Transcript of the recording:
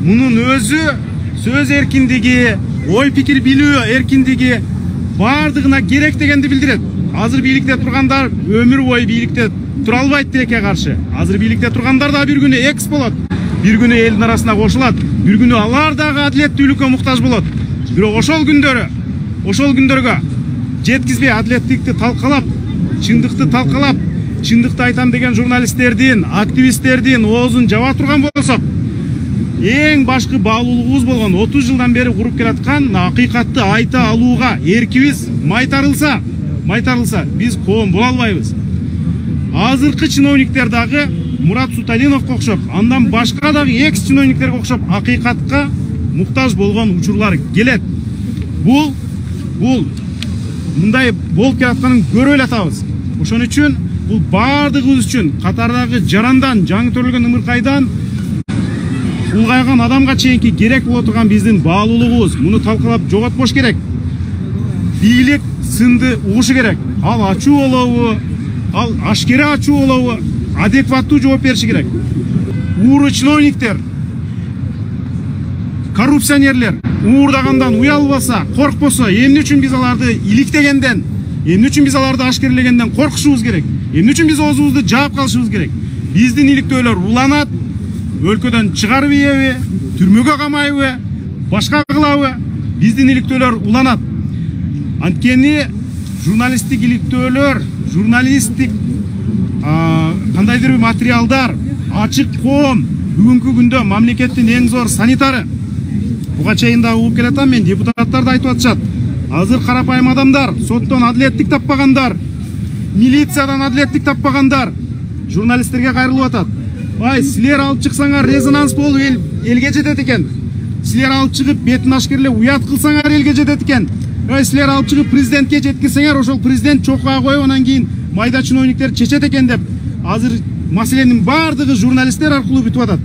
Мунун өзү сөз эркиндиги, ой пикир билүү эркиндиги бардыгына керек дегенди билдирет. Азыр бийликте тургандар өмүр бою бийликте тура албайт тилекке каршы. Азыр бийликте тургандар да бир күнү экс болот. Бир күнү элдин арасына кошулат. Бир күнү алар дагы адилеттүүлүккө муктаж болот. Бирок ошол күндөргө жеткизбей адилеттикти талкалап, чындыкты айтам деген журналисттердин, активисттердин оозун жаба турган болсок, эң башкы баалуулугубуз болгон 30 жылдан бери куруп келаткан акыйкатты айта алууга эркибиз майтарылса, биз коом боло албайбыз. Азыркы чиновниктер дагы Мурат Суталиновго окшоп, андан башка дагы экс чиновниктерге окшоп акыйкатка муктаж болгон учурлар келет. Бул мындай болуп келатканын көрүп эле атабыз. Ошон үчүн бул бардыгыбыз үчүн катардагы жарандан, жаңы төрөлгөн ымыркайдан улгайган адамга чейинки керек боло турган биздин баалуулугубуз. Муну талкалап жоготпош керек. Бийлик сынды угушу керек. Ал ачуу болобу, ал ашкере ачуу болобу, адекваттуу жооп бериши керек. Ууру чиновниктер, коррупционерлер уурдагандан уялбаса, коркпосо, эмне үчүн биз аларды иликтегенден, эмне үчүн биз аларды ашкерелегенден коркушубуз керек? Эмне үчүн биз оозубузду жаап калышыбыз керек? Биздин иликтөөлөр уланат, өлкөдөн чыгарып ийеби, түрмөгө камайбы, башка кылабы? Биздин иликтөөлөр уланат. Анткени журналисттик иликтөөлөр, журналисттик кандайдыр материалдар, ачык коом бүгүнкү күндө мамлекеттин эң зор санитары. Буга чейин да угуп келатам, мен депутаттар да айтып атышат. Азыр карапайым адамдар, соттон адилеттик таппагандар, милициядан адилеттик таппагандар журналисттерге кайрылып атат. Ай, силер алып чыксаңар резонанс болуп элге жетет экен. Силер алып чыгып бетин ашкерлеп уят кылсаңар элге жетет экен. Ай, силер алып чыгып президентке жеткирсеңер, ошол президент чокуга коюп анан кийин майда чиновниктер чечет экен деп азыр маселенин бардыгы журналисттер аркылуу бүтүп атат.